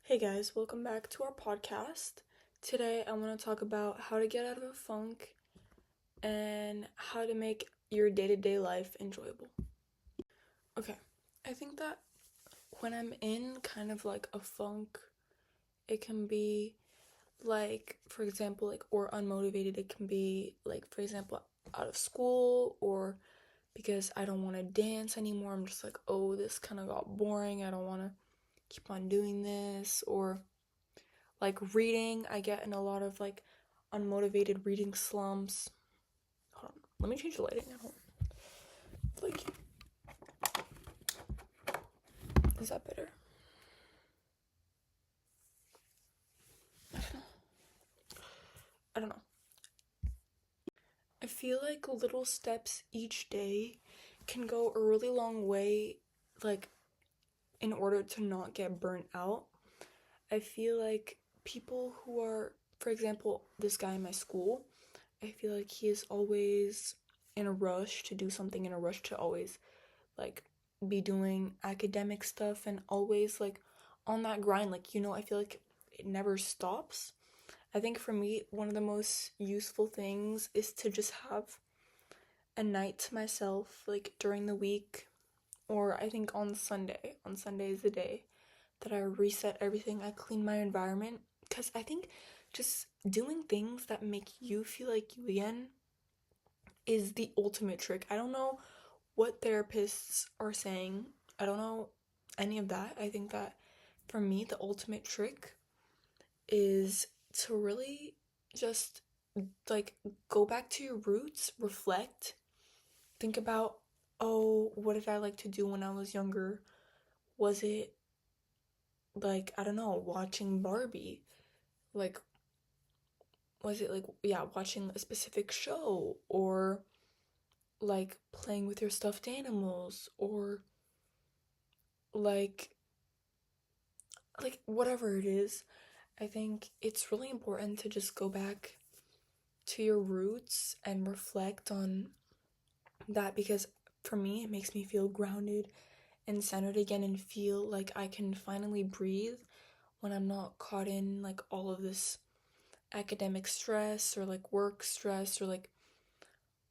Hey guys, welcome back to our podcast. Today I want to talk about how to get out of a funk and how to make your day-to-day life enjoyable. Okay, I think that when I'm in kind of like a funk, it can be like, for example, or unmotivated. It can be like, for example, out of school, or because I don't want to dance anymore. I'm just like, oh, this kind of got boring. I don't want to keep on doing this. Or like reading, I get in a lot of like unmotivated reading slumps. Hold on, let me change the lighting. I don't like. Is that better? I don't know. I feel like little steps each day can go a really long way, like in order to not get burnt out. I feel like people who are, for example, this guy in my school, I feel like he is always in a rush to do something, in a rush to always like be doing academic stuff and always like on that grind. I feel like it never stops. I think for me, one of the most useful things is to just have a night to myself, like during the week, or I think on Sunday. On Sunday is the day that I reset everything, I clean my environment, because I think just doing things that make you feel like you again is the ultimate trick. I don't know what therapists are saying. I don't know any of that. I think that for me, the ultimate trick is to really just like go back to your roots, reflect, think about, oh, what did I like to do when I was younger? Was it like, I don't know, watching Barbie? Like, was it like, yeah, watching a specific show, or like playing with your stuffed animals, or like whatever it is. I think it's really important to just go back to your roots and reflect on that, because for me it makes me feel grounded and centered again and feel like I can finally breathe when I'm not caught in like all of this academic stress or like work stress or like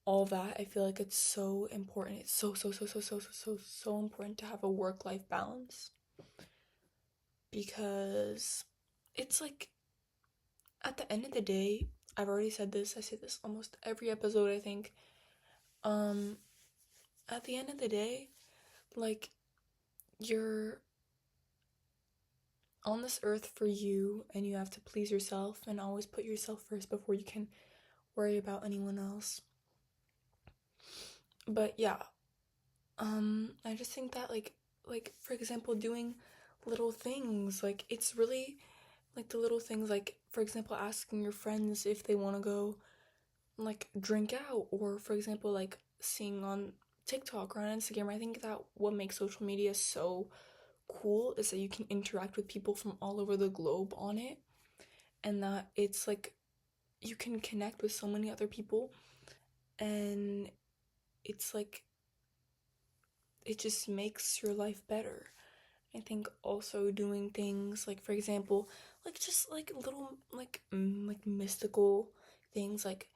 all that. I feel like it's so important. It's so important to have a work-life balance, because it's like at the end of the day, I've already said this, I say this almost every episode, I think. Um, at the end of the day, like, you're on this earth for you, and you have to please yourself and always put yourself first before you can worry about anyone else. But yeah, I just think that like for example, doing little things, like it's really like the little things, like for example, asking your friends if they want to go like drink out, or for example, like seeing on TikTok or on Instagram. I think that what makes social media so cool is that you can interact with people from all over the globe on it, and that it's like you can connect with so many other people, and it's like it just makes your life better. I think also doing things like, for example, like just like little like mystical things, like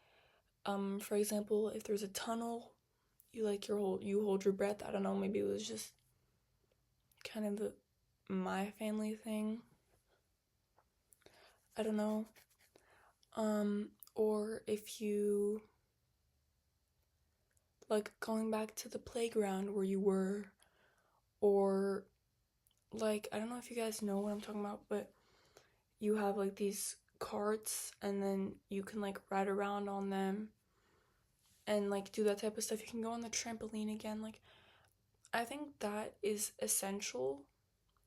for example, if there's a tunnel, you hold your breath. I don't know, maybe it was just kind of my family thing. I don't know. Or if you like going back to the playground where you were, or like I don't know if you guys know what I'm talking about, but you have like these carts, and then you can like ride around on them and like do that type of stuff. You can go on the trampoline again. Like, I think that is essential,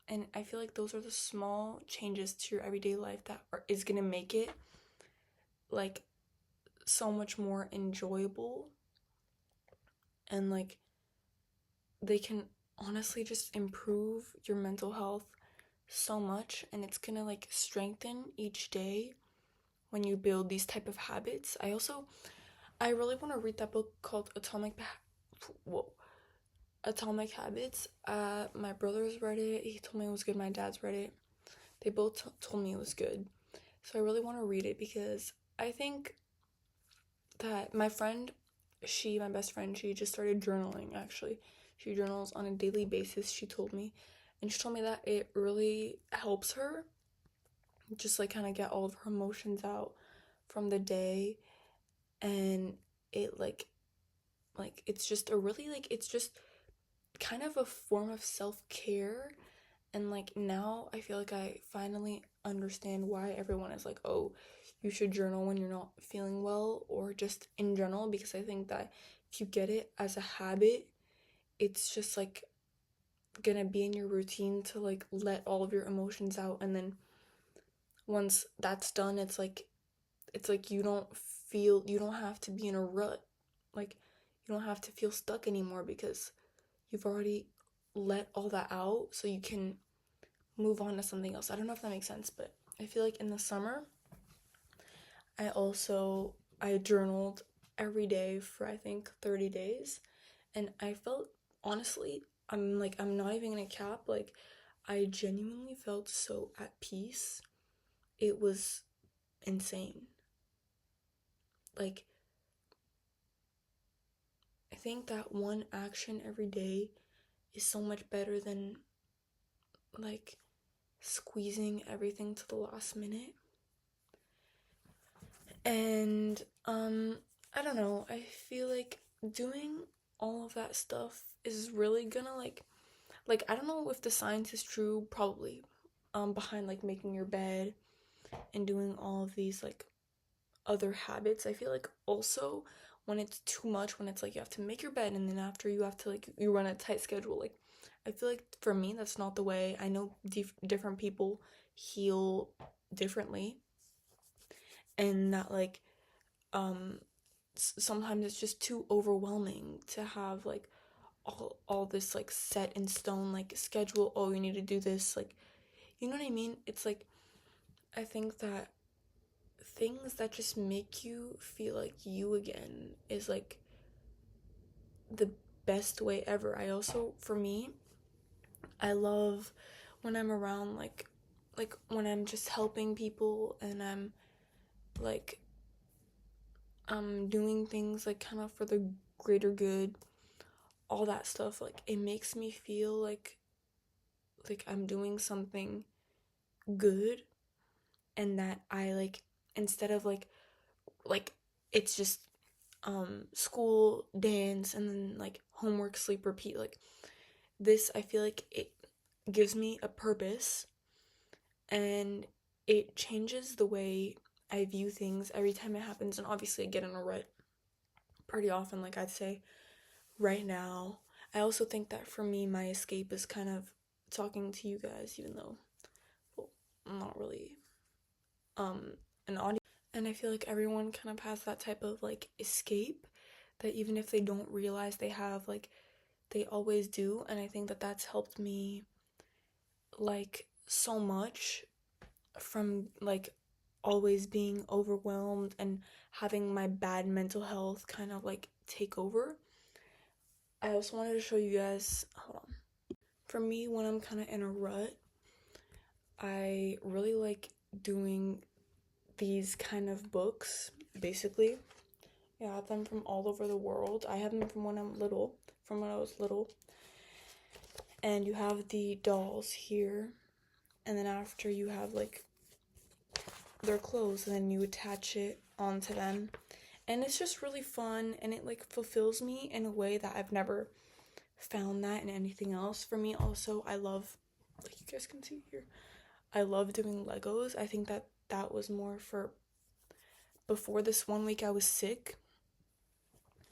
and I feel like those are the small changes to your everyday life that is gonna make it like so much more enjoyable, and like they can honestly just improve your mental health so much, and it's gonna like strengthen each day when you build these type of habits. I really want to read that book called Atomic Habits. My brother's read it. He told me it was good. My dad's read it. they both told me it was good. So I really want to read it because I think that my best friend, she just started journaling actually. She journals on a daily basis, she told me. And she told me that it really helps her just like kind of get all of her emotions out from the day. And it it's just a really it's just kind of a form of self-care. And like now I feel like I finally understand why everyone is like, oh, you should journal when you're not feeling well, or just in general, because I think that if you get it as a habit, it's just like gonna be in your routine to like let all of your emotions out. And then once that's done, it's like you don't have to be in a rut. Like you don't have to feel stuck anymore because you've already let all that out, so you can move on to something else. I don't know if that makes sense, but I feel like in the summer I journaled every day for I think 30 days, and I felt, honestly, I'm not even gonna cap, like I genuinely felt so at peace. It was insane. Like I think that one action every day is so much better than like squeezing everything to the last minute. And I don't know, I feel like doing all of that stuff is really gonna like I don't know if the science is true, probably, behind like making your bed and doing all of these like other habits. I feel like also when it's too much, when it's like you have to make your bed and then after you have to like you run a tight schedule, like I feel like for me that's not the way. I know different people heal differently, and that like um sometimes it's just too overwhelming to have like all this like set in stone like schedule. Oh, you need to do this, like, you know what I mean? It's like I think that things that just make you feel like you again is like the best way ever. I also, for me, I love when I'm around like when I'm just helping people and I'm like doing things like kind of for the greater good, all that stuff. Like it makes me feel like I'm doing something good, and that I like, instead of like it's just school, dance, and then like homework, sleep, repeat. Like this, I feel like it gives me a purpose, and it changes the way I view things every time it happens. And obviously I get in a rut pretty often, like I'd say right now. I also think that for me my escape is kind of talking to you guys, even though, well, I'm not really an audio. And I feel like everyone kind of has that type of like escape that even if they don't realize they have, like they always do. And I think that that's helped me like so much from like always being overwhelmed and having my bad mental health kind of like take over. I also wanted to show you guys, hold on. For me, when I'm kind of in a rut, I really like doing these kind of books, basically. Yeah, I have them from all over the world. I have them from when I was little. And you have the dolls here, and then after you have like their clothes, and then you attach it onto them. And it's just really fun, and it like fulfills me in a way that I've never found that in anything else. For me also, I love, like you guys can see here, I love doing Legos. I think that that was more for before this one week I was sick.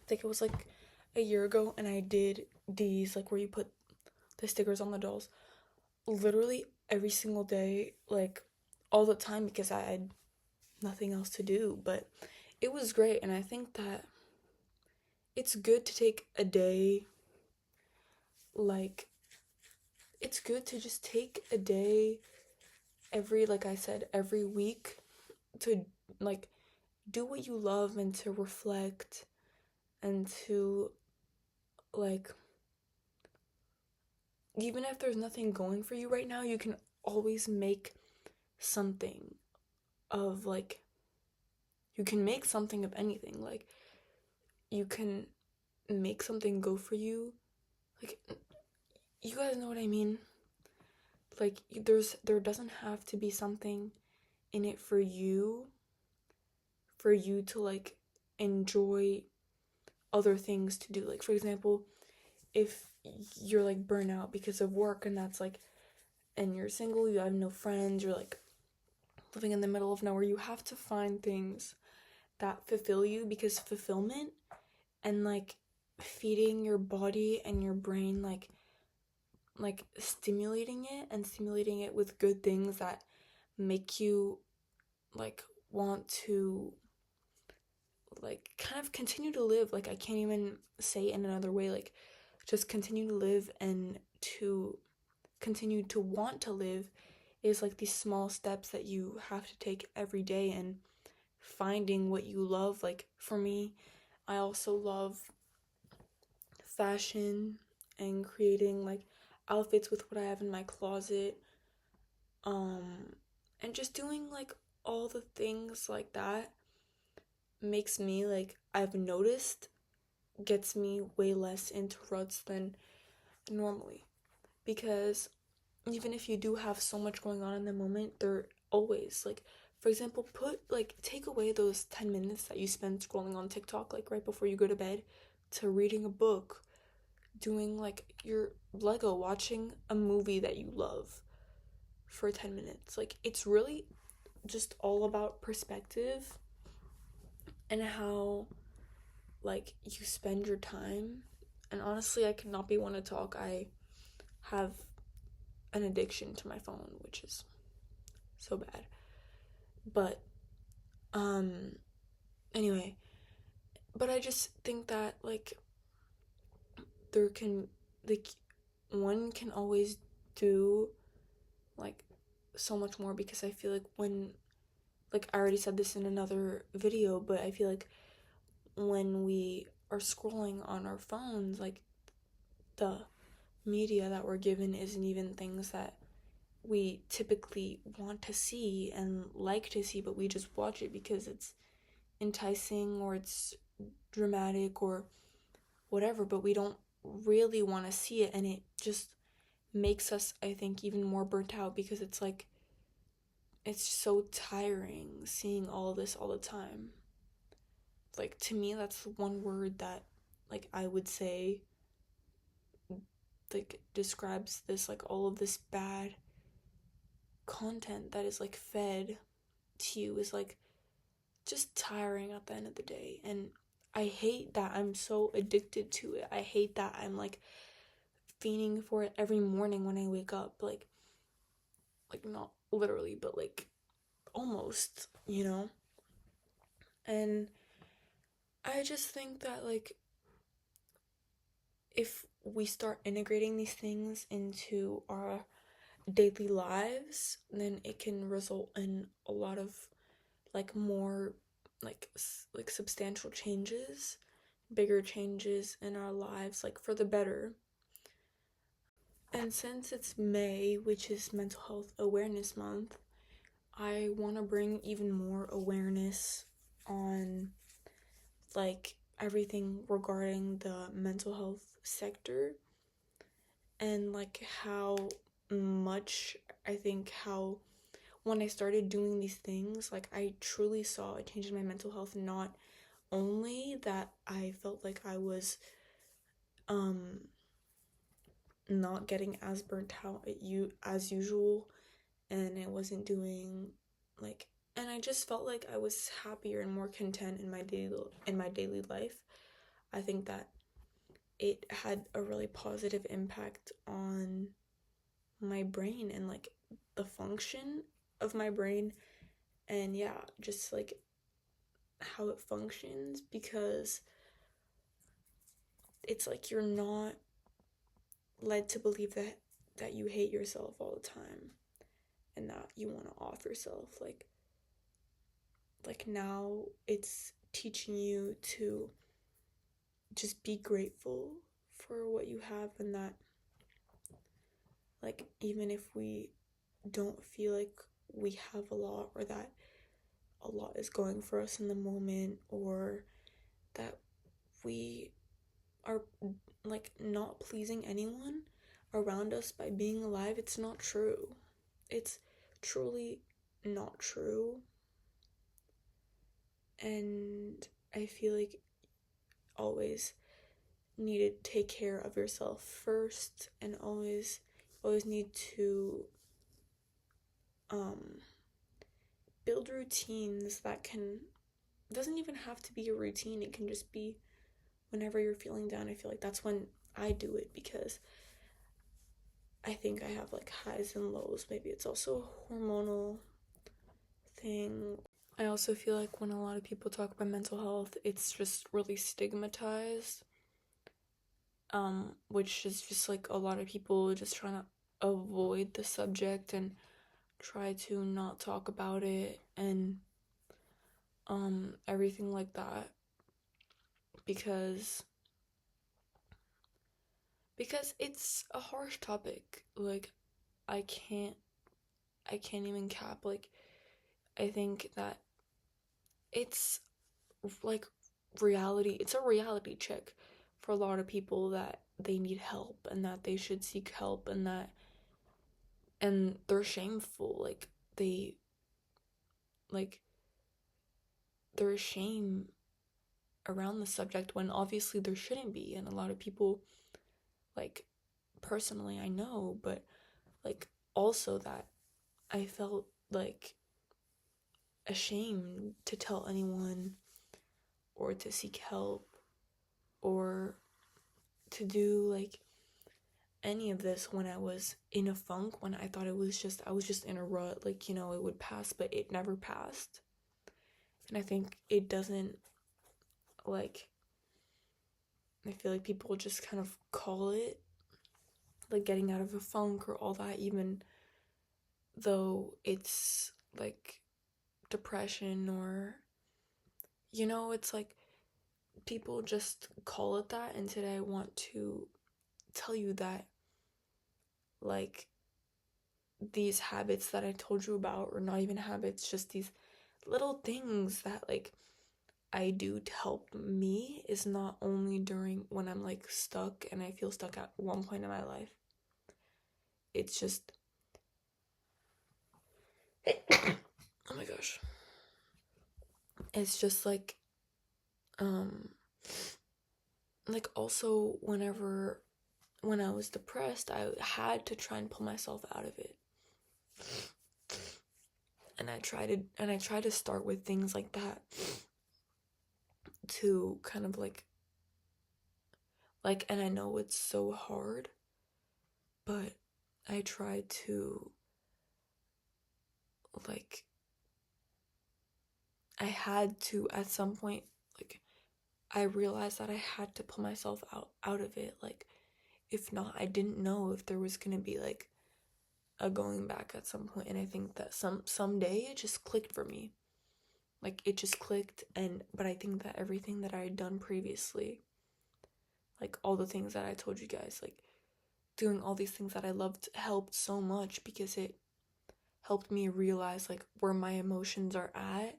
I think it was like a year ago, and I did these like where you put the stickers on the dolls literally every single day, like all the time, because I had nothing else to do. But it was great, and I think that it's good to take a day, like it's good to just take a day every, like I said, every week to like do what you love and to reflect and to like, even if there's nothing going for you right now, you can always make something of like, you can make something of anything. Like, you can make something go for you. Like, you guys know what I mean? Like, there doesn't have to be something in it for you to like enjoy other things to do. Like, for example, if you're like burnt out because of work, and that's like, and you're single, you have no friends, you're like living in the middle of nowhere, you have to find things that fulfill you, because fulfillment and like feeding your body and your brain, like stimulating it with good things that make you like want to like kind of continue to live. Like, I can't even say it in another way, like just continue to live and to continue to want to live, is like these small steps that you have to take every day, and finding what you love. Like, for me, I also love fashion and creating like outfits with what I have in my closet, and just doing like all the things like that makes me, like, I've noticed, gets me way less into ruts than normally. Because even if you do have so much going on in the moment, they're always like, for example, take away those 10 minutes that you spend scrolling on TikTok, like right before you go to bed, to reading a book, doing like your Lego, watching a movie that you love for 10 minutes. Like, it's really just all about perspective and how like you spend your time. And honestly, I could not be one to talk. I have an addiction to my phone, which is so bad. But anyway, but I just think that like there can, like, one can always do like so much more, because I feel like when, like, I already said this in another video, but I feel like when we are scrolling on our phones, like, the media that we're given isn't even things that we typically want to see and like to see, but we just watch it because it's enticing or it's dramatic or whatever, but we don't really want to see it, and it just makes us, I think, even more burnt out, because it's like, it's so tiring seeing all this all the time. Like, to me, that's one word that, like, I would say, like, describes this, like, all of this bad content that is, like, fed to you, is, like, just tiring at the end of the day. And I hate that I'm so addicted to it. I hate that I'm, like, fiending for it every morning when I wake up. Like, not literally, but, like, almost, you know? And I just think that, like, if we start integrating these things into our daily lives, then it can result in a lot of like more like substantial changes, bigger changes in our lives, like for the better. And since it's May, which is Mental Health Awareness Month, I want to bring even more awareness on like everything regarding the mental health sector, and like how much, I think, how when I started doing these things, like, I truly saw a change in my mental health. Not only that I felt like I was not getting as burnt out as usual, and I wasn't doing like, and I just felt like I was happier and more content in my daily life. I think that it had a really positive impact on my brain and like the function of my brain, and yeah, just like how it functions, because it's like you're not led to believe that you hate yourself all the time and that you want to off yourself. Like now it's teaching you to just be grateful for what you have, and that like even if we don't feel like we have a lot, or that a lot is going for us in the moment, or that we are like not pleasing anyone around us by being alive. It's not true. It's truly not true. And I feel like always need to take care of yourself first, and always need to build routines that can, doesn't even have to be a routine. It can just be whenever you're feeling down. I feel like that's when I do it, because I think I have like highs and lows. Maybe it's also a hormonal thing. I also feel like when a lot of people talk about mental health, it's just really stigmatized, which is just like a lot of people just trying to avoid the subject and try to not talk about it, and everything like that, because it's a harsh topic. Like, I can't even cap. Like, I think that it's like it's a reality check for a lot of people that they need help, and that they should seek help, and they're shameful. They like there's shame around the subject when obviously there shouldn't be. And a lot of people, like, personally I know, but like also that I felt like ashamed to tell anyone, or to seek help, or to do like any of this when I was in a funk, when I thought I was just in a rut, like, it would pass, but it never passed. And I think it doesn't, like, I feel like people just kind of call it like getting out of a funk or all that, even though it's like depression, or it's like people just call it that. And today I want to tell you that, like, these habits that I told you about, or not even habits, just these little things that like I do to help me, is not only during when I'm like stuck, and I feel stuck at one point in my life. It's just oh my gosh. It's just like also when I was depressed, I had to try and pull myself out of it. And I try to start with things like that, to kind of like, and I know it's so hard, but I try to, like, I had to, at some point, like, I realized that I had to pull myself out of it. Like, if not, I didn't know if there was gonna be like a going back at some point. And I think that someday it just clicked for me. Like, it just clicked. But I think that everything that I had done previously, like all the things that I told you guys, like doing all these things that I loved, helped so much, because it helped me realize like where my emotions are at,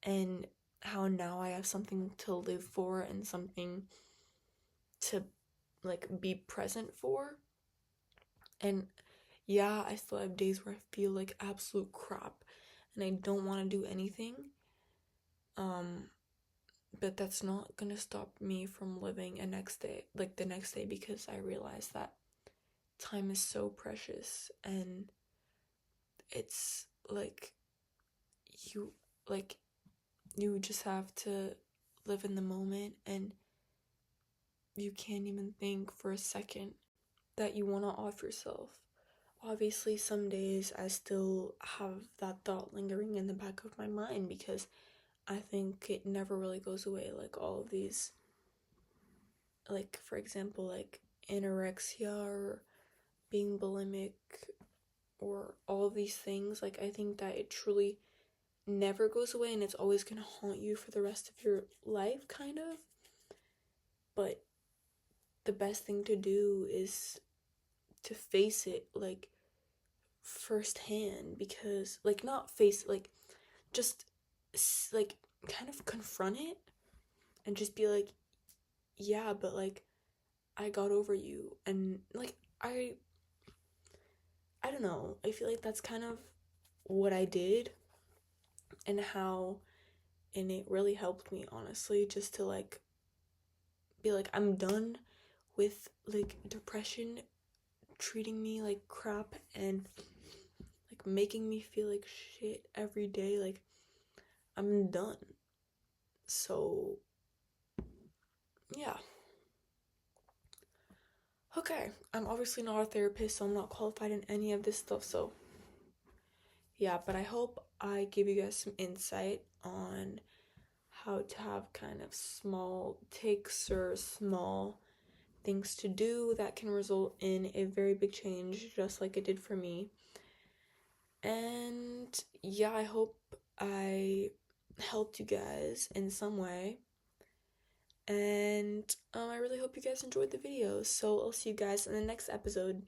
and how now I have something to live for, and something to like be present for. And yeah, I still have days where I feel like absolute crap and I don't want to do anything. But that's not gonna stop me from living the next day, because I realize that time is so precious, and it's like you you just have to live in the moment, and you can't even think for a second that you want to off yourself. Obviously, some days I still have that thought lingering in the back of my mind, because I think it never really goes away. Like, all of these, like, for example, like anorexia, or being bulimic, or all of these things, like, I think that it truly never goes away, and it's always gonna haunt you for the rest of your life, kind of. But the best thing to do is to face it, like, firsthand, because like not face, like just like kind of confront it and just be like, yeah, but like I got over you. And like I don't know, I feel like that's kind of what I did, and it really helped me, honestly, just to like be like, I'm done with like depression treating me like crap and like making me feel like shit every day. Like, I'm done. So yeah. Okay, I'm obviously not a therapist, so I'm not qualified in any of this stuff, so yeah, but I hope I give you guys some insight on how to have kind of small takes or small things to do that can result in a very big change, just like it did for me. And yeah, I hope I helped you guys in some way. And I really hope you guys enjoyed the video. So I'll see you guys in the next episode.